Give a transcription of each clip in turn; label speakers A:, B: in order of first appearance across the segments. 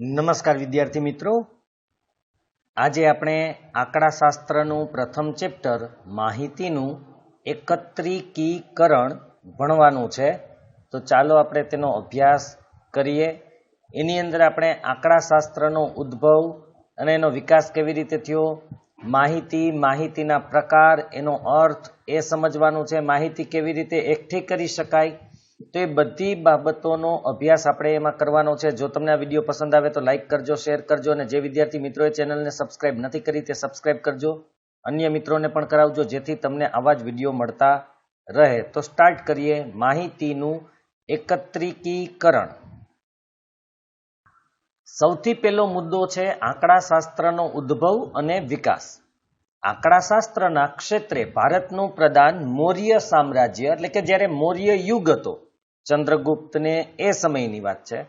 A: નમસ્કાર વિદ્યાર્થી મિત્રો, આજે આપણે આંકડાશાસ્ત્રનું પ્રથમ ચેપ્ટર માહિતીનું એકત્રીકીકરણ ભણવાનું છે. તો ચાલો આપણે તેનો અભ્યાસ કરીએ. એની અંદર આપણે આંકડાશાસ્ત્રનો ઉદ્ભવ અને એનો વિકાસ કેવી રીતે થયો, માહિતીના પ્રકાર, એનો અર્થ એ સમજવાનું છે. માહિતી કેવી રીતે એકઠી કરી શકાય, તો એ બધી બાબતોનો અભ્યાસ આપણે એમાં કરવાનો છે. જો તમને આ વિડીયો પસંદ આવે તો લાઈક કરજો, શેર કરજો, અને જે વિદ્યાર્થી મિત્રોએ ચેનલને સબસ્ક્રાઇબ નથી કરી તે સબસ્ક્રાઇબ કરજો. અન્ય મિત્રોને પણ કરાવજો, જેથી તમને આવા જ વિડીયો મળતા રહે. તો સ્ટાર્ટ કરીએ. માહિતીનું એકત્રીકીકરણ. સૌથી પહેલો મુદ્દો છે આંકડાશાસ્ત્રનો ઉદ્ભવ અને વિકાસ. આંકડાશાસ્ત્રના ક્ષેત્રે ભારતનું પ્રદાન મૌર્ય સામ્રાજ્ય, એટલે કે જ્યારે મૌર્ય યુગ હતો, ચંદ્રગુપ્તને એ સમયની વાત છે,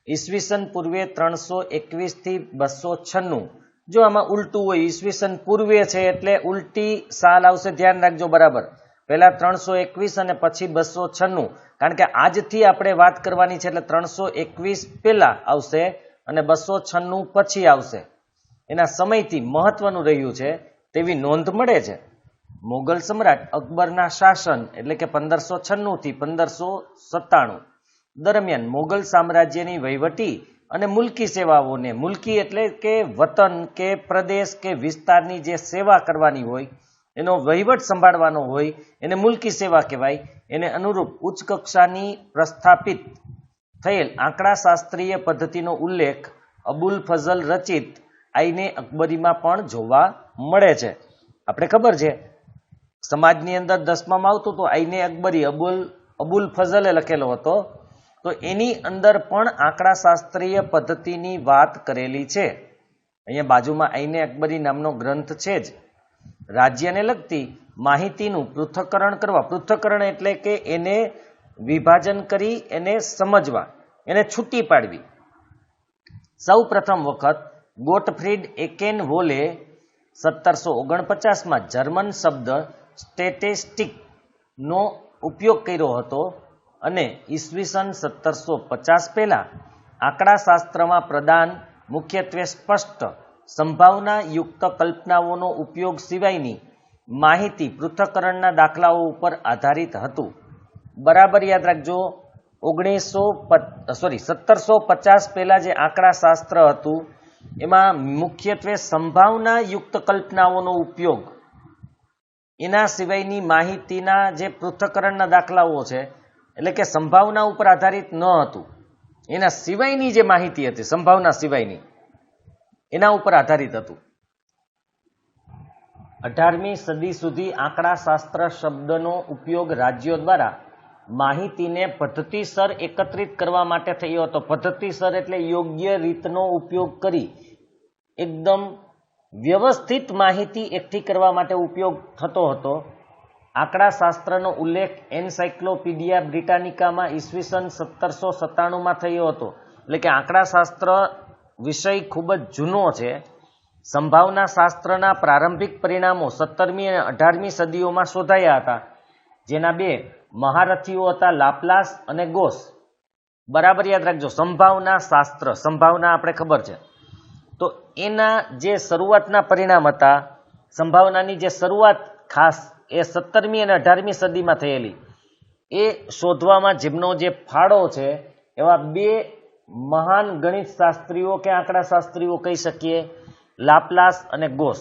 A: ઈસવીસન પૂર્વે 321 થી 296. જો આમાં ઉલટું હોય, ઈસવીસન પૂર્વે છે એટલે ઉલટી સાલ આવશે, ધ્યાન રાખજો બરાબર. પહેલા 321 અને પછી 296, કારણ કે આજથી આપણે વાત કરવાની છે, એટલે 321 પહેલા આવશે અને 296 પછી આવશે. એના સમયથી મહત્વનું રહ્યું છે તેવી નોંધ મળે છે. મોગલ સમ્રાટ અકબરના શાસન, એટલે કે 1596 થી 1597 દરમિયાન મોગલ સામ્રાજ્યની વહીવટી અને મુલકી સેવાઓને, મુલકી એટલે કે વતન કે પ્રદેશ કે વિસ્તારની જે સેવા કરવાની હોય, એનો વહીવટ સંભાળવાનો હોય, એને મુલકી સેવા કહેવાય. એને અનુરૂપ ઉચ્ચ કક્ષાની પ્રસ્થાપિત થયેલ આંકડાશાસ્ત્રીય પદ્ધતિનો ઉલ્લેખ અબુલ ફઝલ રચિત આઈને અકબરીમાં પણ જોવા મળે છે. આપણે ખબર છે, સમાજની અંદર 10માં આવતું તો આઈને અકબરી અબુલ ફઝલે લખેલો હતો, તો એની અંદર પણ આંકડાશાસ્ત્રીય પદ્ધતિની વાત કરેલી છે. અહીંયા બાજુમાં આઈને અકબરી નામનો ગ્રંથ છે જ. રાજ્યને લગતી માહિતીનું પૃથ્થકરણ કરવા. પૃથ્થકરણ એટલે કે એને વિભાજન કરી, એને સમજવા, એને છૂટી પાડવી. સૌ પ્રથમ વખત ગોટફ્રીડ એકેનવોલે 1749માં જર્મન શબ્દ સ્ટેટિસ્ટિક નો ઉપયોગ કર્યો હતો, અને ઈસવીસન 1750 પહેલા આંકડાશાસ્ત્રમાં પ્રદાન મુખ્યત્વે સ્પષ્ટ સંભાવના યુક્ત કલ્પનાઓનો ઉપયોગ સિવાયની માહિતી પૃથ્થકરણના દાખલાઓ ઉપર આધારિત હતું. બરાબર યાદ રાખજો. 1750 પહેલા જે આંકડાશાસ્ત્ર હતું એમાં મુખ્યત્વે સંભાવના યુક્ત કલ્પનાઓનો ઉપયોગ, એના સિવાયની માહિતીના જે પૃથ્થકરણના દાખલાઓ છે, એટલે કે સંભાવના ઉપર આધારિત ન હતું, એના સિવાયની જે માહિતી હતી, સંભાવના સિવાયની, એના ઉપર આધારિત હતું. 18મી સદી સુધી આંકડાશાસ્ત્ર શબ્દનો ઉપયોગ રાજ્યો દ્વારા માહિતીને પદ્ધતિસર એકત્રિત કરવા માટે થયો હતો. પદ્ધતિસર એટલે યોગ્ય રીતનો ઉપયોગ કરી એકદમ વ્યવસ્થિત માહિતી એકઠી કરવા માટે ઉપયોગ થતો હતો. આંકડાશાસ્ત્રનો ઉલ્લેખ એન્સાઇક્લોપીડિયા બ્રિટાનિકામાં ઈસવીસન 1797માં થયો હતો. એટલે કે આંકડાશાસ્ત્ર વિષય ખૂબ જ જૂનો છે. સંભાવના શાસ્ત્રના પ્રારંભિક પરિણામો 17મી અને 18મી સદીઓમાં શોધાયા હતા, જેના બે મહારથીઓ હતા, લાપ્લાસ અને ગોસ. બરાબર યાદ રાખજો. સંભાવના શાસ્ત્ર, સંભાવના આપણે ખબર છે, તો એના જે શરૂઆતના પરિણામ હતા, સંભાવનાની જે શરૂઆત ખાસ એ 17મી અને 18મી સદીમાં થયેલી, એ શોધવામાં જેમનો જે ફાળો છે, એવા બે મહાન ગણિત શાસ્ત્રીઓ કે આંકડાશાસ્ત્રીઓ કહી શકીએ, લાપ્લાસ અને ગોસ.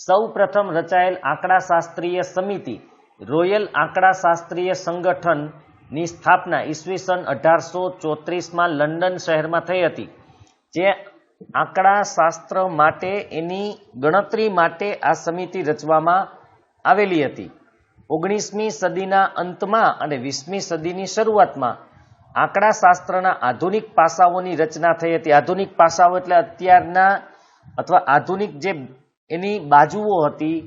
A: સૌ પ્રથમ રચાયેલ આંકડાશાસ્ત્રીય સમિતિ રોયલ આંકડાશાસ્ત્રીય સંગઠનની સ્થાપના ઈસવીસન 1834માં લંડન શહેરમાં થઈ હતી, જે આંકડાશાસ્ત્ર માટે, એની ગણતરી માટે આ સમિતિ રચવામાં આવેલી હતી. 19મી સદીના અંતમાં અને 20મી સદીની શરૂઆતમાં આંકડાશાસ્ત્રના આધુનિક પાસાઓની રચના થઈ હતી. આધુનિક પાસાઓ એટલે અત્યારના અથવા આધુનિક જે એની બાજુઓ હતી,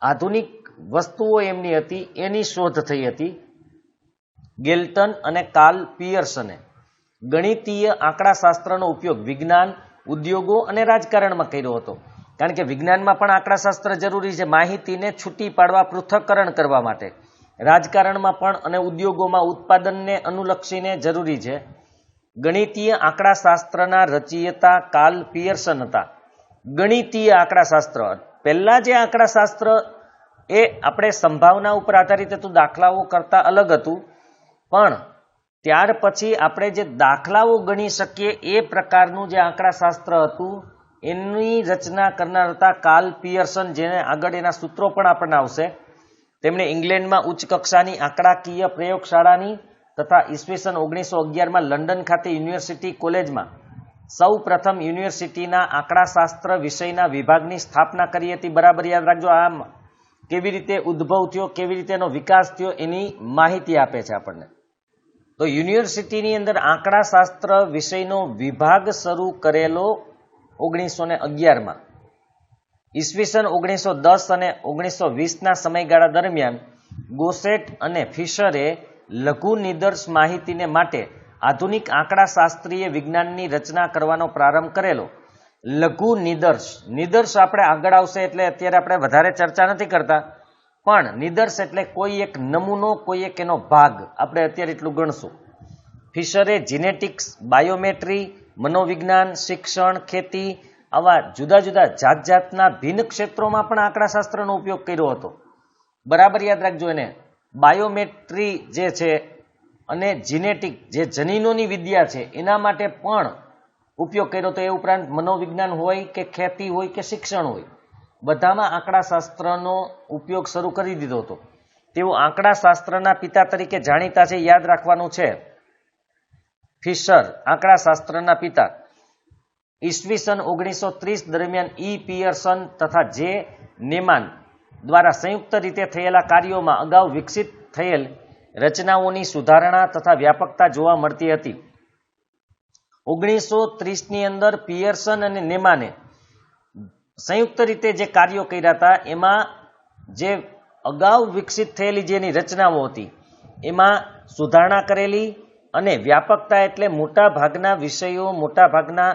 A: આધુનિક વસ્તુઓ એમની હતી, એની શોધ થઈ હતી. ગેલ્ટન અને કાર્લ પિયર્સને ગણિતીય આંકડાશાસ્ત્રનો ઉપયોગ વિજ્ઞાન, ઉદ્યોગો અને રાજકારણમાં કર્યો હતો. કારણ કે વિજ્ઞાનમાં પણ આંકડાશાસ્ત્ર જરૂરી છે, માહિતીને છૂટી પાડવા, પૃથ્થકરણ કરવા માટે. રાજકારણમાં પણ અને ઉદ્યોગોમાં ઉત્પાદનને અનુલક્ષીને જરૂરી છે. ગણિતીય આંકડાશાસ્ત્રના રચયિતા કાર્લ પિયર્સન હતા. ગણિતીય આંકડાશાસ્ત્ર, પહેલા જે આંકડાશાસ્ત્ર એ આપણે સંભાવના ઉપર આધારિત હતું, દાખલાઓ કરતા અલગ હતું, પણ ત્યાર પછી આપણે જે દાખલાઓ ગણી શકીએ એ પ્રકારનું જે આંકડાશાસ્ત્ર હતું એની રચના કરનાર હતા કાર્લ પિયર્સન, જેને આગળ એના સૂત્રો પણ આપણને આવશે. તેમણે ઇંગ્લેન્ડમાં ઉચ્ચ કક્ષાની આંકડાકીય પ્રયોગશાળાની તથા ઈસવીસન 1911માં લંડન ખાતે યુનિવર્સિટી કોલેજમાં સૌ પ્રથમ યુનિવર્સિટીના આંકડાશાસ્ત્ર વિષયના વિભાગની સ્થાપના કરી હતી. બરાબર યાદ રાખજો, આ કેવી રીતે ઉદ્ભવ થયો, કેવી રીતે એનો વિકાસ થયો એની માહિતી આપે છે આપણને. તો યુનિવર્સિટીની અંદર આંકડાશાસ્ત્ર વિષયનો વિભાગ શરૂ કરેલો 1911માં. ઈસવીસન 1910 અને 1920ના સમયગાળા દરમિયાન ગોસેટ અને ફિશરે લઘુ નિદર્શ માહિતીને માટે આધુનિક આંકડાશાસ્ત્રીય વિજ્ઞાનની રચના કરવાનો પ્રારંભ કરેલો. લઘુ નિદર્શ આપણે આગળ આવશે એટલે અત્યારે આપણે વધારે ચર્ચા નથી કરતા, પણ નિદર્શ એટલે કોઈ એક નમૂનો, કોઈ એક એનો ભાગ, આપણે અત્યારે એટલું ગણશું. ફિશરે જીનેટિક્સ, બાયોમેટ્રી, મનોવિજ્ઞાન, શિક્ષણ, ખેતી આવા જુદા જુદા જાતના ભિન્ન ક્ષેત્રોમાં પણ આંકડાશાસ્ત્રનો ઉપયોગ કર્યો હતો. બરાબર યાદ રાખજો એને. બાયોમેટ્રી જે છે અને જીનેટિક જે જનીનોની વિદ્યા છે એના માટે પણ ઉપયોગ કર્યો હતો. એ ઉપરાંત મનોવિજ્ઞાન હોય કે ખેતી હોય કે શિક્ષણ હોય, બધામાં આંકડાશાસ્ત્રનો ઉપયોગ શરૂ કરી દીધો હતો. તેઓ આંકડાશાસ્ત્રના પિતા તરીકે જાણીતા છે, યાદ રાખવાનું છે. ફિશર આંકડાશાસ્ત્રના પિતા. ઈસવીસન 1930 દરમિયાન ઈ પિયર્સન તથા જે નેમાન દ્વારા સંયુક્ત રીતે થયેલા કાર્યોમાં અગાઉ વિકસિત થયેલ રચનાઓની સુધારણા તથા વ્યાપકતા જોવા મળતી હતી. 1930ની અંદર પિયર્સન અને નેમાને સંયુક્ત રીતે જે કાર્યો કર્યા હતા એમાં જે અગાઉ વિકસિત થયેલી જેની રચનાઓ હતી એમાં સુધારણા કરેલી, અને વ્યાપકતા એટલે મોટા ભાગના વિષયો, મોટા ભાગના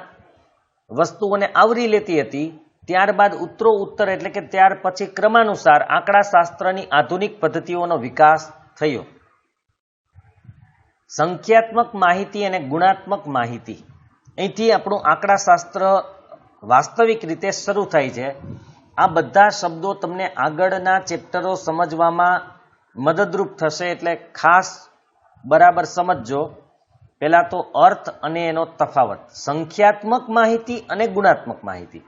A: વસ્તુઓને આવરી લેતી હતી. ત્યારબાદ ઉત્તરોત્તર એટલે કે ત્યાર પછી ક્રમાનુસાર આંકડાશાસ્ત્રની આધુનિક પદ્ધતિઓનો વિકાસ થયો. સંખ્યાત્મક માહિતી અને ગુણાત્મક માહિતી, અહીંથી આપણું આંકડાશાસ્ત્ર વાસ્તવિક રીતે શરૂ થાય છે. આ બધા શબ્દો તમને આગળના ચેપ્ટરો સમજવામાં મદદરૂપ થશે, એટલે ખાસ બરાબર સમજજો. પહેલા તો અર્થ અને એનો તફાવત. સંખ્યાત્મક માહિતી અને ગુણાત્મક માહિતી.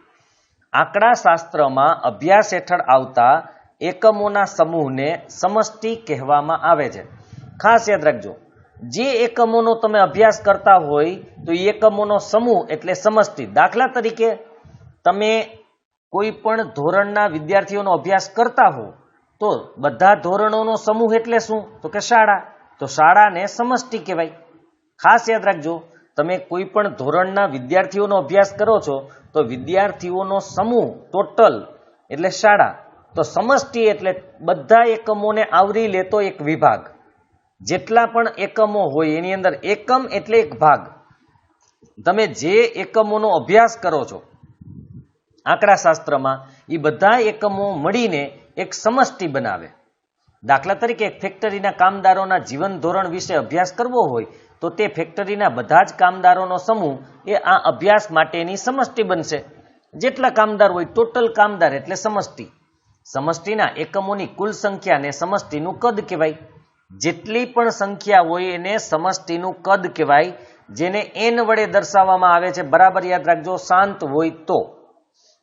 A: આંકડાશાસ્ત્રમાં અભ્યાસ હેઠળ આવતા એકમોના સમૂહને સમષ્ટિ કહેવામાં આવે છે. ખાસ યાદ રાખજો, જે એકમોનો તમે અભ્યાસ કરતા હોય તો એ એકમોનો સમૂહ એટલે સમષ્ટિ. દાખલા તરીકે તમે કોઈ પણ ધોરણના વિદ્યાર્થીઓનો અભ્યાસ કરતા હો તો બધા ધોરણોનો સમૂહ એટલે શું? તો કે શાળા. તો શાળાને સમષ્ટિ કહેવાય. ખાસ યાદ રાખજો, તમે કોઈ પણ ધોરણના વિદ્યાર્થીઓનો અભ્યાસ કરો છો તો વિદ્યાર્થીઓનો સમૂહ ટોટલ એટલે શાળા. તો સમષ્ટિ એટલે બધા એકમોને આવરી લેતો એક વિભાગ. જેટલા પણ એકમો હોય એની અંદર એકમ એટલે એક ભાગ. તમે જે એકમોનો અભ્યાસ કરો છો આંકડાશાસ્ત્રમાં, એ બધા એકમો મળીને એક સમષ્ટિ બનાવે. દાખલા તરીકે એક ફેક્ટરીના કામદારોના જીવન ધોરણ વિશે અભ્યાસ કરવો હોય તો તે ફેક્ટરીના બધા જ કામદારોનો સમૂહ એ આ અભ્યાસ માટેની સમષ્ટિ બનશે. જેટલા કામદાર હોય ટોટલ કામદાર એટલે સમષ્ટિ. સમષ્ટિના એકમોની કુલ સંખ્યાને સમષ્ટિનું કદ કહેવાય. જેટલી પણ સંખ્યા હોય એને સમષ્ટિનું કદ કહેવાય, જેને n વડે દર્શાવવામાં આવે છે. બરાબર યાદ રાખજો, શાંત હોય તો.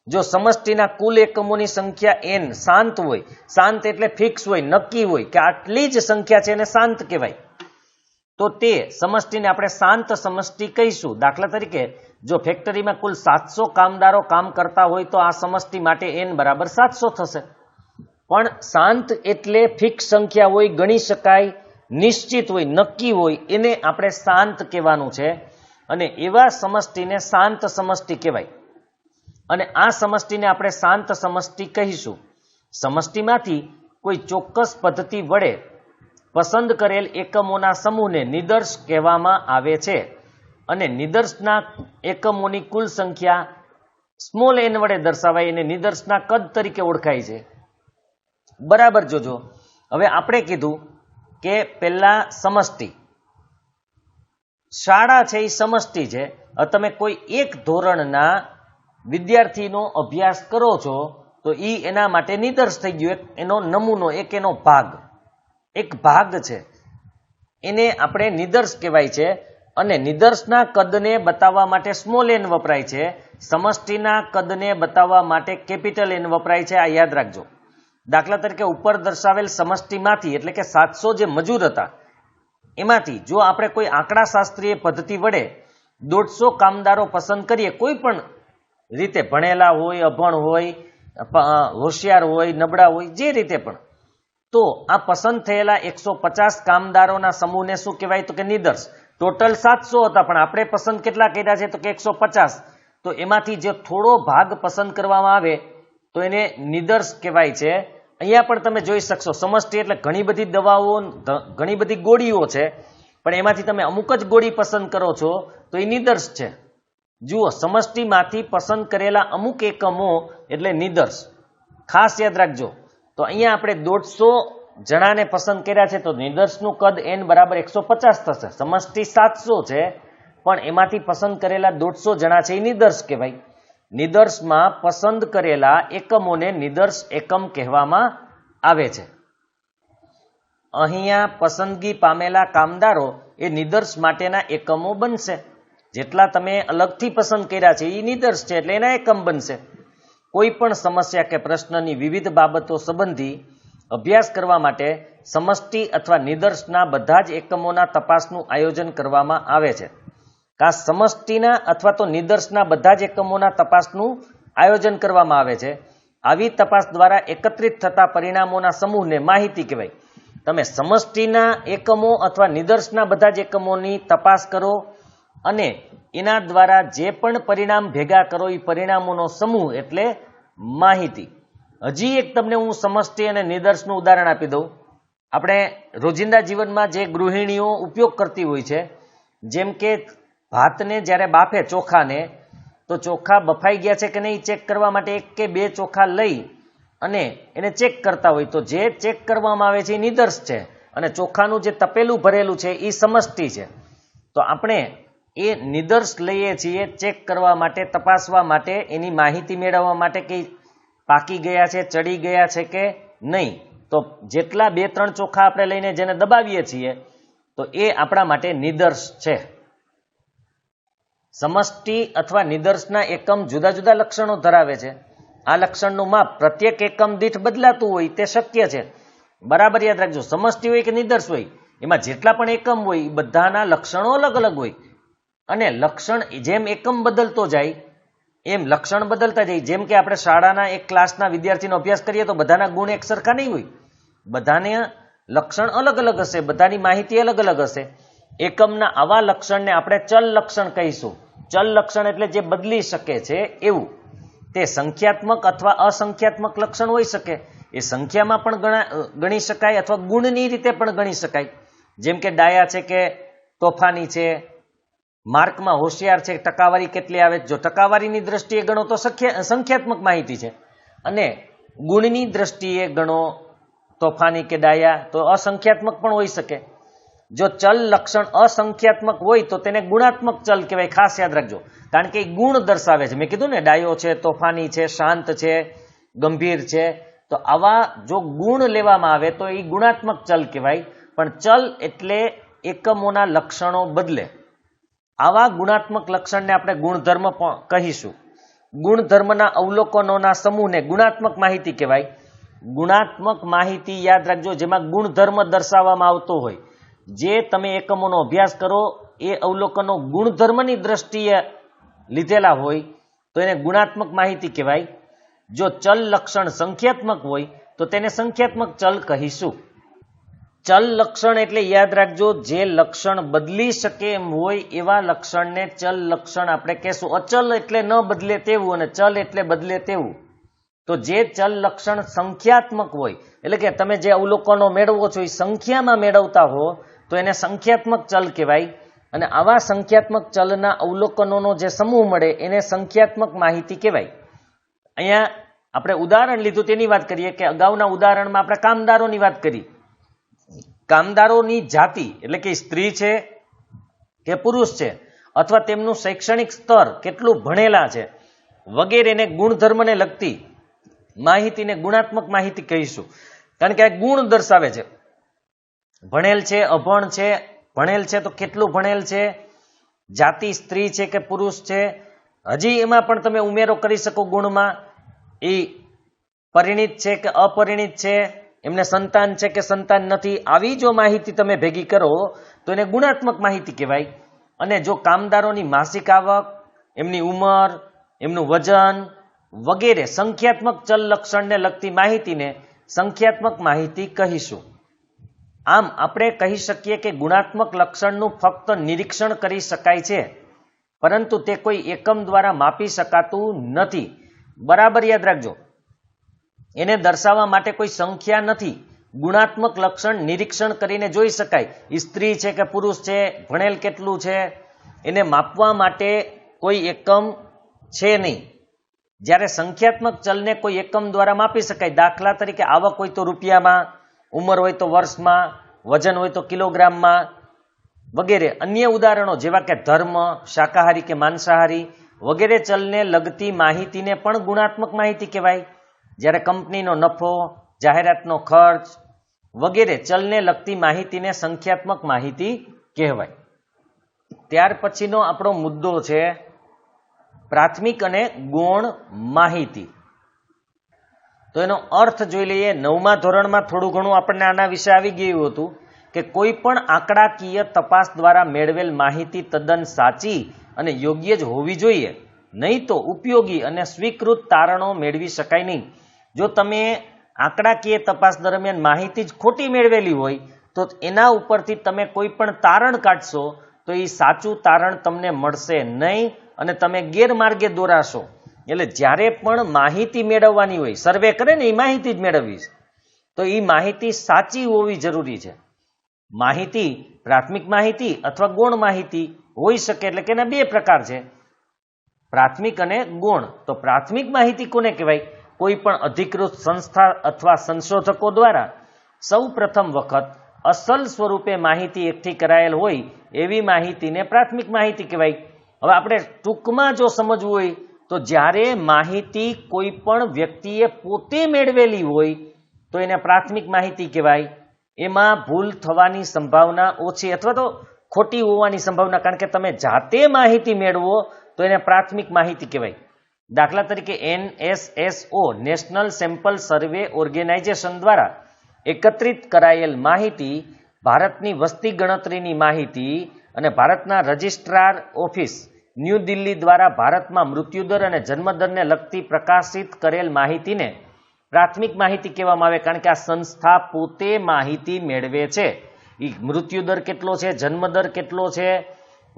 A: જો સમષ્ટિના કુલ એકમોની સંખ્યા n શાંત હોય, શાંત એટલે ફિક્સ હોય, નક્કી હોય કે આટલી જ સંખ્યા છે એને શાંત કહેવાય, તો તે સમષ્ટિને આપણે શાંત સમષ્ટિ કહીશું. દાખલા તરીકે જો ફેક્ટરીમાં કુલ 700 કામદારો કામ કરતા હોય તો આ સમષ્ટિ માટે n બરાબર 700 થશે. પણ શાંત એટલે ફિક્સ સંખ્યા હોય, ગણી શકાય, નિશ્ચિત હોય, નક્કી હોય, એને આપણે શાંત કહેવાનું છે. અને એવા સમષ્ટિને શાંત સમષ્ટિ કહેવાય. અને આ સમષ્ટિને આપણે શાંત સમષ્ટિ કહીશું. સમષ્ટિમાંથી કોઈ ચોક્કસ પદ્ધતિ વડે પસંદ કરેલ એકમોના સમૂહને નિદર્શ કહેવામાં આવે છે. અને નિદર્શના એકમોની કુલ સંખ્યા સ્મોલ n વડે દર્શાવાય અને નિદર્શના કદ તરીકે ઓળખાય છે. બરાબર જોજો. હવે આપણે કીધું કે પહેલા સમષ્ટિ, શાળા છે એ સમષ્ટિ છે. હવે તમે કોઈ એક ધોરણના વિદ્યાર્થીનો અભ્યાસ કરો છો તો એ એના માટે નિદર્શ થઈ ગયું, એક એનો નમૂનો, એક એનો ભાગ, એક ભાગ છે, એને આપણે નિદર્શ કહેવાય છે. અને નિદર્શના કદને બતાવવા માટે સ્મોલ એન વપરાય છે, સમષ્ટિના કદને બતાવવા માટે કેપિટલ એન વપરાય છે. આ યાદ રાખજો. દાખલા તરીકે ઉપર દર્શાવેલ સમષ્ટિમાંથી એટલે કે 700 જે મજૂર હતા એમાંથી જો આપણે કોઈ આંકડાશાસ્ત્રીય પદ્ધતિ વડે 150 કામદારો પસંદ કરીએ, કોઈ પણ રીતે ભણેલા હોય, અભણ હોય, હોશિયાર હોય, નબળા હોય, જે રીતે પણ, તો આ પસંદ થયેલા 150 કામદારોના સમૂહને શું કહેવાય? તો કે નિદર્શ. ટોટલ 700 હતા પણ આપણે પસંદ કેટલા કર્યા છે? તો કે 150. તો એમાંથી જે થોડો ભાગ પસંદ કરવામાં આવે તો એને નિદર્શ કહેવાય છે. અહીંયા પણ તમે જોઈ શકશો, સમષ્ટિ એટલે ઘણી બધી દવાઓ, ઘણી બધી ગોળીઓ છે, પણ એમાંથી તમે અમુક જ ગોળી પસંદ કરો છો તો એ નિદર્શ છે. જુઓ, સમષ્ટિમાંથી પસંદ કરેલા અમુક એકમો એટલે નિદર્શ. ખાસ યાદ રાખજો. તો અહીંયા આપણે 150 જણાને પસંદ કર્યા છે તો નિદર્શનું કદ n બરાબર 150 થશે. સમષ્ટિ 700 છે પણ એમાંથી પસંદ કરેલા 150 જણા છે એ નિદર્શ કહેવાય. નિદર્શમાં પસંદ કરેલા એકમોને નિદર્શ એકમ કહેવામાં આવે છે. અહીંયા પસંદગી પામેલા કામદારો એ નિદર્શ માટેના એકમો બનશે. જેટલા તમે અલગથી પસંદ કર્યા છે એ નિદર્શ છે એટલે એના એકમ બનશે. કોઈ પણ સમસ્યા કે પ્રશ્નની વિવિધ બાબતો સંબંધી અભ્યાસ કરવા માટે સમષ્ટિ અથવા નિદર્શના બધા જ એકમોના તપાસનું આયોજન કરવામાં આવે છે. આ સમષ્ટિના અથવા તો નિદર્શના બધા જ એકમોના તપાસનું આયોજન કરવામાં આવે છે. આવી તપાસ દ્વારા એકત્રિત થતા પરિણામોના સમૂહને માહિતી કહેવાય. તમે સમષ્ટિના એકમો અથવા નિદર્શના બધા જ એકમોની તપાસ કરો અને એના દ્વારા જે પણ પરિણામ ભેગા કરો એ પરિણામોનો સમૂહ એટલે માહિતી. હજી એક તમને હું સમષ્ટિ અને નિદર્શનું ઉદાહરણ આપી દઉં. આપણે રોજિંદા જીવનમાં જે ગૃહિણીઓ ઉપયોગ કરતી હોય છે, જેમ કે ભાતને જ્યારે બાફે ચોખાને, તો ચોખા બફાઈ ગયા છે કે નહીં ચેક કરવા માટે 1 કે 2 ચોખા લઈ અને એને ચેક કરતા હોય, તો જે ચેક કરવામાં આવે છે એ નિદર્શ છે અને ચોખાનું જે તપેલું ભરેલું છે એ સમષ્ટિ છે. તો આપણે એ નિદર્શ લઈએ છીએ ચેક કરવા માટે, તપાસવા માટે, એની માહિતી મેળવવા માટે કે પાકી ગયા છે, ચડી ગયા છે કે નહીં. તો જેટલા 2-3 ચોખા આપણે લઈને જેને દબાવીએ છીએ તો એ આપણા માટે નિદર્શ છે. સમષ્ટિ અથવા નિદર્શના એકમ જુદા જુદા લક્ષણો ધરાવે છે. આ લક્ષણનું માપ પ્રત્યેક એકમ દીઠ બદલાતું હોય તે શક્ય છે. બરાબર યાદ રાખજો. સમષ્ટિ હોય કે નિદર્શ હોય, એમાં જેટલા પણ એકમ હોય એ બધાના લક્ષણો અલગ અલગ હોય અને લક્ષણ જેમ એકમ બદલતો જાય એમ લક્ષણ બદલતા જાય. જેમ કે આપણે શાળાના એક ક્લાસના વિદ્યાર્થીનો અભ્યાસ કરીએ તો બધાના ગુણ એક સરખા નહીં હોય, બધાને લક્ષણ અલગ અલગ હશે, બધાની માહિતી અલગ અલગ હશે. એકમના આવા લક્ષણને આપણે ચલ લક્ષણ કહીશું. ચલ લક્ષણ એટલે જે બદલી શકે છે એવું. તે સંખ્યાત્મક અથવા અસંખ્યાત્મક લક્ષણ હોઈ શકે. એ સંખ્યામાં પણ ગણી શકાય અથવા ગુણની રીતે પણ ગણી શકાય. જેમ કે ડાયા છે કે તોફાની છે, માર્કમાં હોશિયાર છે, ટકાવારી કેટલી આવે. જો ટકાવારીની દ્રષ્ટિએ ગણો તો સંખ્યાત્મક માહિતી છે અને ગુણની દ્રષ્ટિએ ગણો તોફાની કે ડાયા તો અસંખ્યાત્મક પણ હોઈ શકે. જો ચલ લક્ષણ અસંખ્યાત્મક હોય તો તેને ગુણાત્મક ચલ કહેવાય. ખાસ યાદ રાખજો, કારણ કે એ ગુણ દર્શાવે છે. મેં કીધું ને, ડાયો છે, તોફાની છે, શાંત છે, ગંભીર છે. તો આવા જો ગુણ લેવામાં આવે તો એ ગુણાત્મક ચલ કહેવાય. પણ ચલ એટલે એકમોના લક્ષણો બદલે. આવા ગુણાત્મક લક્ષણને આપણે ગુણધર્મ પણ કહીશું. ગુણધર્મના અવલોકનોના સમૂહને ગુણાત્મક માહિતી કહેવાય. ગુણાત્મક માહિતી યાદ રાખજો, જેમાં ગુણધર્મ દર્શાવવામાં આવતો હોય. જે તમે એકમોનો અભ્યાસ કરો એ અવલોકનો ગુણધર્મની દ્રષ્ટિએ લીધેલા હોય તો એને ગુણાત્મક માહિતી કહેવાય. જો ચલ લક્ષણ સંખ્યાત્મક હોય તો તેને સંખ્યાત્મક ચલ કહીશું. ચલ લક્ષણ એટલે યાદ રાખજો, જે લક્ષણ બદલી શકે એમ હોય એવા લક્ષણને ચલ લક્ષણ આપણે કહેશું. અચલ એટલે ન બદલે તેવું અને ચલ એટલે બદલે તેવું. તો જે ચલ લક્ષણ સંખ્યાત્મક હોય એટલે કે તમે જે અવલોકનો મેળવો છો એ સંખ્યામાં મેળવતા હો તો એને સંખ્યાત્મક ચલ કહેવાય. અને આવા સંખ્યાત્મક ચલના અવલોકનોનો જે સમૂહ મળે એને સંખ્યાત્મક માહિતી કહેવાય. અહીંયા આપણે ઉદાહરણ લીધું તેની વાત કરીએ કે અગાઉના ઉદાહરણમાં આપણે કામદારોની વાત કરી. કામદારોની જાતિ એટલે કે સ્ત્રી છે કે પુરુષ છે, અથવા તેમનું શૈક્ષણિક સ્તર કેટલું ભણેલા છે વગેરેને ગુણધર્મને લગતી માહિતીને ગુણાત્મક માહિતી કહીશું. કારણ કે આ ગુણ દર્શાવે છે. ભણેલ છે, અભણ છે, ભણેલ છે તો કેટલું ભણેલ છે, જાતિ સ્ત્રી છે કે પુરુષ છે, હજી એમાં પણ તમે ઉમેરો કરી શકો ગુણમાં, એ પરિણીત છે કે અપરિણીત છે, એમને સંતાન છે કે સંતાન નથી. આવી જો માહિતી તમે ભેગી કરો તો એને ગુણાત્મક માહિતી કહેવાય. અને જો કામદારોની માસિક આવક, એમની ઉંમર, એમનું વજન વગેરે સંખ્યાત્મક ચલ લક્ષણને લગતી માહિતીને સંખ્યાત્મક માહિતી કહીશું. આમ આપણે કહી શકીએ કે ગુણાત્મક લક્ષણનું ફક્ત નિરીક્ષણ કરી શકાય છે, પરંતુ તે કોઈ એકમ દ્વારા માપી શકાતું નથી. બરાબર યાદ રાખજો, એને દર્શાવવા માટે કોઈ સંખ્યા નથી. ગુણાત્મક લક્ષણ નિરીક્ષણ કરીને જોઈ શકાય. સ્ત્રી છે કે પુરુષ છે, ભણેલ કેટલું છે, એને માપવા માટે કોઈ એકમ છે નહીં. જ્યારે સંખ્યાત્મક ચલને કોઈ એકમ દ્વારા માપી શકાય, દાખલા તરીકે આવક હોય તો રૂપિયામાં, ઉંમર હોય તો વર્ષમાં, વજન હોય તો કિલોગ્રામમાં વગેરે. અન્ય ઉદાહરણો જેવા કે ધર્મ, શાકાહારી કે માંસાહારી વગેરે ચલને લગતી માહિતીને પણ ગુણાત્મક માહિતી કહેવાય. જ્યારે કંપનીનો નફો, જાહેરાતનો ખર્ચ વગેરે ચલને લગતી માહિતીને સંખ્યાત્મક માહિતી કહેવાય. ત્યાર પછીનો આપણો મુદ્દો છે પ્રાથમિક અને ગૌણ માહિતી. તો એનો અર્થ જોઈ લઈએ. 9મા ધોરણમાં થોડું ઘણું આપણને આના વિશે આવી ગયું હતું કે કોઈ પણ આંકડાકીય તપાસ દ્વારા મેળવેલ માહિતી તદ્દન સાચી અને યોગ્ય જ હોવી જોઈએ, નહીં તો ઉપયોગી અને સ્વીકૃત તારણો મેળવી શકાય નહીં. જો તમે આંકડાકીય તપાસ દરમિયાન માહિતી જ ખોટી મેળવેલી હોય તો એના ઉપરથી તમે કોઈ પણ તારણ કાઢશો તો એ સાચું તારણ તમને મળશે નહીં અને તમે ગેરમાર્ગે દોરાશો. એટલે જ્યારે પણ માહિતી મેળવવાની હોય, સર્વે કરે ને એ માહિતી જ મેળવવી છે, તો એ માહિતી સાચી હોવી જરૂરી છે. માહિતી પ્રાથમિક માહિતી અથવા ગૌણ માહિતી હોઈ શકે. એટલે કે એના બે પ્રકાર છે, પ્રાથમિક અને ગૌણ. તો પ્રાથમિક માહિતી કોને કહેવાય? કોઈ પણ અધિકૃત સંસ્થા અથવા સંશોધકો દ્વારા સૌ પ્રથમ વખત અસલ સ્વરૂપે માહિતી એકઠી કરાયેલ હોય એવી માહિતીને પ્રાથમિક માહિતી કહેવાય. હવે આપણે ટૂંકમાં જો સમજવું હોય તો જ્યારે માહિતી કોઈ પણ વ્યક્તિએ પોતે મેળવેલી હોય તો એને પ્રાથમિક માહિતી કહેવાય. એમાં ભૂલ થવાની સંભાવના ઓછી અથવા તો ખોટી હોવાની સંભાવના, કારણ કે તમે જાતે માહિતી મેળવો તો એને પ્રાથમિક માહિતી કહેવાય. દાખલા તરીકે NSSO નેશનલ સેમ્પલ સર્વે ઓર્ગેનાઇઝેશન દ્વારા એકત્રિત કરાયેલ માહિતી, ભારતની વસ્તી ગણતરીની માહિતી અને ભારતના રજિસ્ટ્રાર ઓફિસ ન્યૂ દિલ્હી દ્વારા ભારતમાં મૃત્યુદર અને જન્મદરને લગતી પ્રકાશિત કરેલ માહિતીને પ્રાથમિક માહિતી કહેવામાં આવે. કારણ કે આ સંસ્થા પોતે માહિતી મેળવે છે. એ મૃત્યુદર કેટલો છે, જન્મદર કેટલો છે,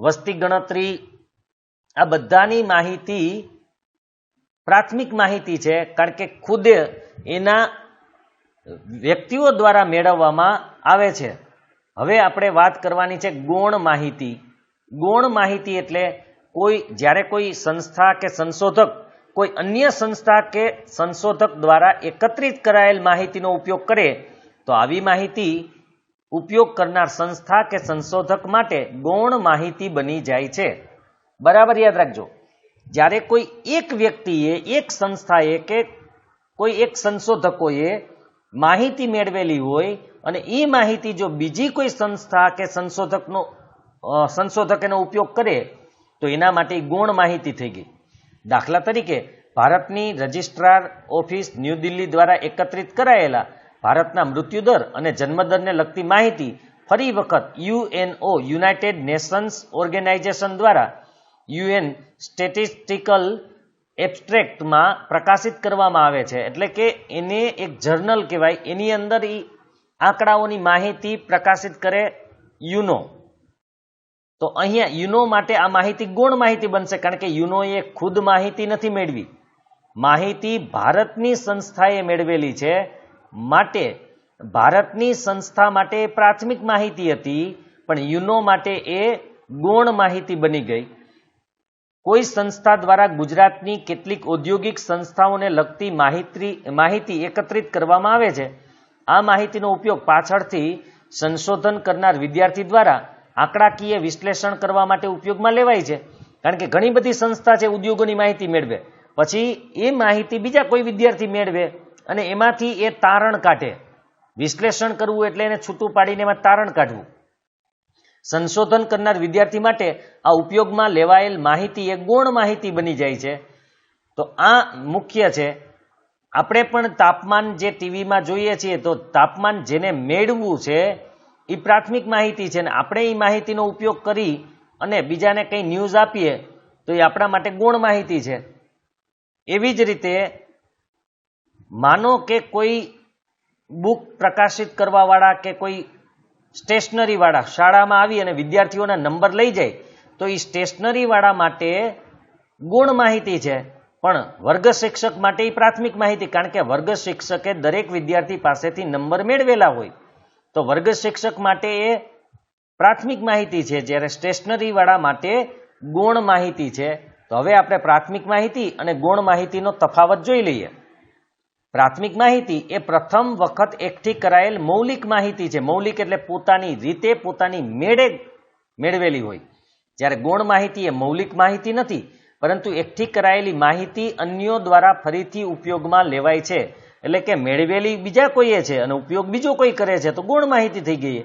A: વસ્તી ગણતરી, આ બધાની માહિતી પ્રાથમિક માહિતી છે, કારણ કે ખુદ એના વ્યક્તિઓ દ્વારા મેળવવામાં આવે છે. હવે આપણે વાત કરવાની છે ગૌણ માહિતી. ગૌણ માહિતી એટલે જ્યારે કોઈ સંસ્થા કે સંશોધક કોઈ અન્ય સંસ્થા કે સંશોધક દ્વારા એકત્રિત કરાયેલ માહિતીનો ઉપયોગ કરે તો આવી માહિતી ઉપયોગ કરનાર સંસ્થા કે સંશોધક માટે ગૌણ માહિતી બની જાય છે. બરાબર યાદ રાખજો. જ્યારે કોઈ એક વ્યક્તિએ, એક સંસ્થાએ કે કોઈ એક સંશોધકોએ માહિતી મેળવેલી હોય અને એ માહિતી જો બીજી કોઈ સંસ્થા કે સંશોધક એનો ઉપયોગ કરે તો એના માટે ગૌણ માહિતી થઈ ગઈ. દાખલા તરીકે ભારતની રજિસ્ટ્રાર ઓફિસ ન્યૂ દિલ્હી દ્વારા એકત્રિત કરાયેલા ભારતના મૃત્યુદર અને જન્મદરને લગતી માહિતી ફરી વખત UNO યુનાઇટેડ નેશન્સ ઓર્ગેનાઇઝેશન દ્વારા UN સ્ટેટિસ્ટિકલ એબ્સ્ટ્રેક્ટમાં પ્રકાશિત કરવામાં આવે છે. એટલે કે એને એક જર્નલ કહેવાય. એની અંદર એ આંકડાઓની માહિતી પ્રકાશિત કરે યુનો. તો અહીંયા યુનો માટે આ માહિતી ગૌણ માહિતી બનશે, કારણ કે યુનોએ ખુદ માહિતી નથી મેળવી, માહિતી ભારતની સંસ્થાએ મેળવેલી છે. માટે ભારતની સંસ્થા માટે પ્રાથમિક માહિતી હતી, પણ યુનો માટે એ ગૌણ માહિતી બની ગઈ. કોઈ સંસ્થા દ્વારા ગુજરાતની કેટલીક ઔદ્યોગિક સંસ્થાઓને લગતી માહિતી એકત્રિત કરવામાં આવે છે. આ માહિતીનો ઉપયોગ પાછળથી સંશોધન કરનાર વિદ્યાર્થી દ્વારા આંકડાકીય વિશ્લેષણ કરવા માટે ઉપયોગમાં લેવાય છે. કારણ કે ઘણી બધી સંસ્થા છે ઉદ્યોગોની માહિતી મેળવે, પછી એ માહિતી બીજા કોઈ વિદ્યાર્થી મેળવે અને એમાંથી એ તારણ કાઢે. વિશ્લેષણ કરવું એટલે એને છૂટું પાડીને એમાં તારણ કાઢવું. સંશોધન કરનાર વિદ્યાર્થી માટે આ ઉપયોગમાં લેવાયેલ માહિતી એ ગૌણ માહિતી બની જાય છે. તો આ મુખ્ય છે. આપણે પણ તાપમાન જે ટીવીમાં જોઈએ છીએ તો તાપમાન જેને મેળવવું છે એ પ્રાથમિક માહિતી છે, ને આપણે એ માહિતીનો ઉપયોગ કરી અને બીજાને કંઈ ન્યૂઝ આપીએ તો એ આપણા માટે ગૌણ માહિતી છે. એવી જ રીતે માનો કે કોઈ બુક પ્રકાશિત કરવાવાળા કે કોઈ સ્ટેશનરીવાળા શાળામાં આવી અને વિદ્યાર્થીઓના નંબર લઈ જાય તો એ સ્ટેશનરીવાળા માટે ગૌણ માહિતી છે, પણ વર્ગ શિક્ષક માટે એ પ્રાથમિક માહિતી. કારણ કે વર્ગ શિક્ષકે દરેક વિદ્યાર્થી પાસેથી નંબર મેળવેલા હોય, તો વર્ગ શિક્ષક માટે એ પ્રાથમિક માહિતી છે, જ્યારે સ્ટેશનરીવાળા માટે ગૌણ માહિતી છે. તો હવે આપણે પ્રાથમિક માહિતી અને ગૌણ માહિતીનો તફાવત જોઈ લઈએ. પ્રાથમિક માહિતી એ પ્રથમ વખત એકઠી કરાયેલ મૌલિક માહિતી છે. મૌલિક એટલે પોતાની રીતે પોતાની મેળે મેળવેલી હોય, જ્યારે ગૌણ માહિતી એ મૌલિક માહિતી નથી, પરંતુ એકઠી કરાયેલી માહિતી અન્યો દ્વારા ફરીથી ઉપયોગમાં લેવાય છે. એટલે કે મેળવેલી બીજા કોઈએ છે અને ઉપયોગ બીજો કોઈ કરે છે, તો ગૌણ માહિતી થઈ ગઈ.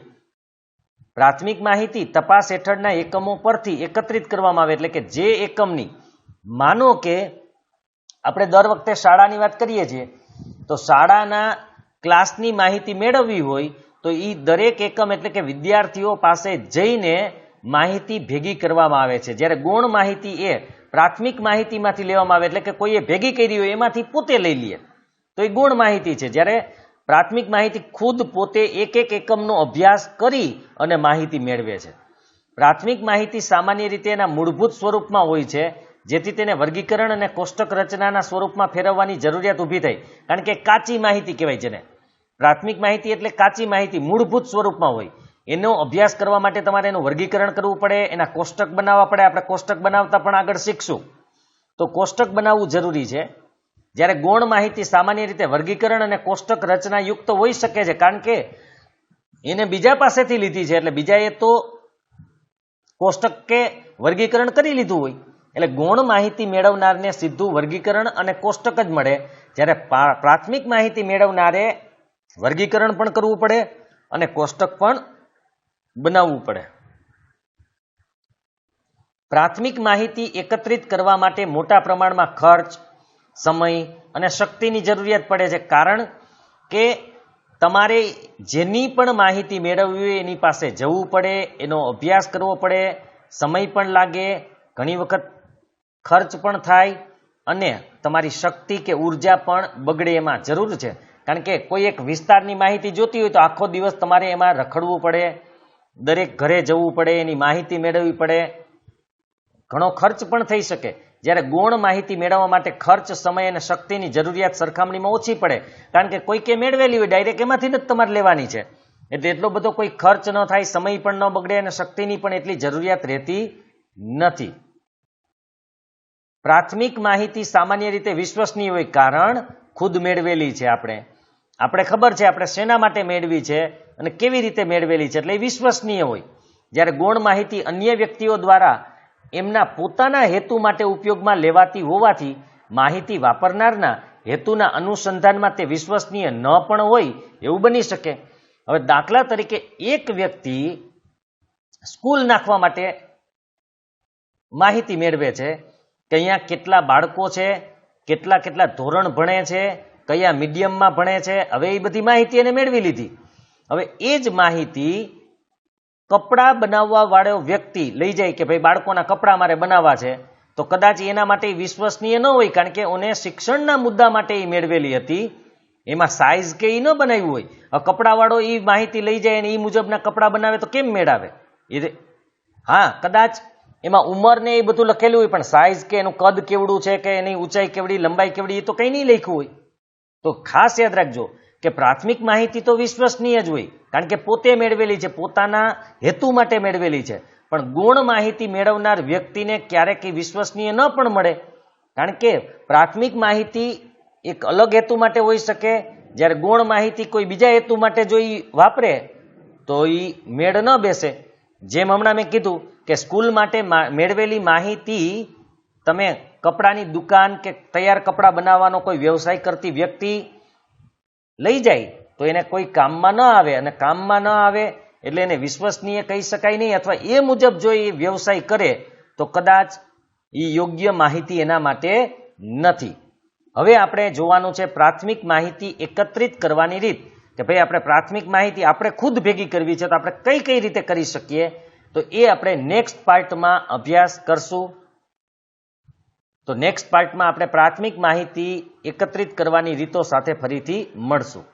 A: પ્રાથમિક માહિતી તપાસ હેઠળના એકમો પરથી એકત્રિત કરવામાં આવે. એટલે કે જે એકમની, માનો કે આપણે દર વખતે શાળાની વાત કરીએ છીએ, તો શાળાના ક્લાસની માહિતી મેળવવી હોય તો એ દરેક એકમ એટલે કે વિદ્યાર્થીઓ પાસે જઈને માહિતી ભેગી કરવામાં આવે છે. જ્યારે ગૌણ માહિતી એ પ્રાથમિક માહિતીમાંથી લેવામાં આવે, એટલે કે કોઈએ ભેગી કરી હોય એમાંથી પોતે લઈ લે તો એ ગૌણ માહિતી છે. જ્યારે પ્રાથમિક માહિતી ખુદ પોતે એક એક એકમનો અભ્યાસ કરી અને માહિતી મેળવે છે. પ્રાથમિક માહિતી સામાન્ય રીતે એના મૂળભૂત સ્વરૂપમાં હોય છે, જેથી તેને વર્ગીકરણ અને કોષ્ટક રચનાના સ્વરૂપમાં ફેરવવાની જરૂરિયાત ઊભી થઈ. કારણ કે કાચી માહિતી કહેવાય છે ને, પ્રાથમિક માહિતી એટલે કાચી માહિતી મૂળભૂત સ્વરૂપમાં હોય. એનો અભ્યાસ કરવા માટે તમારે એનું વર્ગીકરણ કરવું પડે, એના કોષ્ટક બનાવવા પડે. આપણે કોષ્ટક બનાવતા પણ આગળ શીખશું, તો કોષ્ટક બનાવવું જરૂરી છે. જ્યારે ગૌણ માહિતી સામાન્ય રીતે વર્ગીકરણ અને કોષ્ટક રચના યુક્ત હોઈ શકે છે, કારણ કે એને બીજા પાસેથી લીધી છે, એટલે બીજાએ તો કોષ્ટક કે વર્ગીકરણ કરી લીધું હોય. એટલે ગૌણ માહિતી મેળવનારને સીધું વર્ગીકરણ અને કોષ્ટક જ મળે, જ્યારે પ્રાથમિક માહિતી મેળવનારે વર્ગીકરણ પણ કરવું પડે અને કોષ્ટક પણ બનાવવું પડે. પ્રાથમિક માહિતી એકત્રિત કરવા માટે મોટા પ્રમાણમાં ખર્ચ, સમય અને શક્તિની જરૂરિયાત પડે છે. કારણ કે તમારે જેની પણ માહિતી મેળવવી હોય એની પાસે જવું પડે, એનો અભ્યાસ કરવો પડે, સમય પણ લાગે, ઘણી વખત ખર્ચ પણ થાય અને તમારી શક્તિ કે ઉર્જા પણ બગડે. એમાં જરૂર છે. કારણ કે કોઈ એક વિસ્તારની માહિતી જોતી હોય તો આખો દિવસ તમારે એમાં રખડવું પડે, દરેક ઘરે જવું પડે, એની માહિતી મેળવવી પડે, ઘણો ખર્ચ પણ થઈ શકે. જ્યારે ગૌણ માહિતી મેળવવા માટે ખર્ચ, સમય અને શક્તિની જરૂરિયાત સરખામણીમાં ઓછી પડે. કારણ કે કોઈકે મેળવેલી હોય ડાયરેક્ટ એમાંથી જ તમારે લેવાની છે, એટલે એટલો બધો કોઈ ખર્ચ ન થાય, સમય પણ ન બગડે અને શક્તિની પણ એટલી જરૂરિયાત રહેતી નથી. પ્રાથમિક માહિતી સામાન્ય રીતે વિશ્વસનીય હોય, કારણ ખુદ મેળવેલી છે. આપણે ખબર છે આપણે શેના માટે મેળવી છે અને કેવી રીતે મેળવેલી છે, એટલે એ વિશ્વસનીય હોય. જ્યારે ગૌણ માહિતી અન્ય વ્યક્તિઓ દ્વારા એમના પોતાના હેતુ માટે ઉપયોગમાં લેવાતી હોવાથી માહિતી વાપરનારના હેતુના અનુસંધાનમાં તે વિશ્વસનીય ન પણ હોય એવું બની શકે. હવે દાખલા તરીકે એક વ્યક્તિ સ્કૂલ નાખવા માટે માહિતી મેળવે છે કે અહીંયા કેટલા બાળકો છે, કેટલા ધોરણ ભણે છે, કયા મીડિયમમાં ભણે છે. હવે એ બધી માહિતી એને મેળવી લીધી. હવે એ જ માહિતી કપડાં બનાવવા વાળો વ્યક્તિ લઈ જાય કે ભાઈ બાળકોના કપડાં મારે બનાવવા છે, તો કદાચ એના માટે વિશ્વસનીય ન હોય, કારણ કે એને શિક્ષણના મુદ્દા માટે એ મેળવેલી હતી, એમાં સાઇઝ કે એ ન બનાવ્યું હોય. હવે કપડાવાળો એ માહિતી લઈ જાય અને એ મુજબના કપડાં બનાવે તો કેમ મેળાવે? હા, કદાચ એમાં ઉંમર ને એ બધું લખેલું હોય, પણ સાઇઝ કે એનું કદ કેવડું છે કે એની ઊંચાઈ કેવડી, લંબાઈ કેવડી, એ તો કંઈ નહીં લખ્યું હોય. તો ખાસ યાદ રાખજો કે પ્રાથમિક માહિતી તો વિશ્વસનીય જ હોય, કારણ કે પોતે મેળવેલી છે, પોતાના હેતુ માટે મેળવેલી છે. પણ ગૌણ માહિતી મેળવનાર વ્યક્તિને ક્યારેક વિશ્વસનીય ન પણ મળે, કારણ કે પ્રાથમિક માહિતી એક અલગ હેતુ માટે હોઈ શકે, જ્યારે ગૌણ માહિતી કોઈ બીજા હેતુ માટે જો વાપરે તો એ મેળ ન બેસે. જેમ હમણાં મેં કીધું કે સ્કૂલ માટે મેળવેલી માહિતી તમે કપડાની દુકાન કે તૈયાર કપડાં બનાવવાનો કોઈ વ્યવસાય કરતી વ્યક્તિ લઈ જાય તો એને કોઈ કામમાં ન આવે, અને કામમાં ન આવે એટલે એને વિશ્વસનીય કહી શકાય નહીં, અથવા એ મુજબ જો એ વ્યવસાય કરે તો કદાચ એ યોગ્ય માહિતી એના માટે નથી. હવે આપણે જોવાનું છે પ્રાથમિક માહિતી એકત્રિત કરવાની રીત, કે ભાઈ આપણે પ્રાથમિક માહિતી આપણે ખુદ ભેગી કરવી છે તો આપણે કઈ કઈ રીતે કરી શકીએ, તો એ આપણે નેક્સ્ટ પાર્ટમાં અભ્યાસ કરશું. તો નેક્સ્ટ પાર્ટમાં આપણે પ્રાથમિક માહિતી એકત્રિત કરવાની રીતો સાથે ફરીથી મળશું.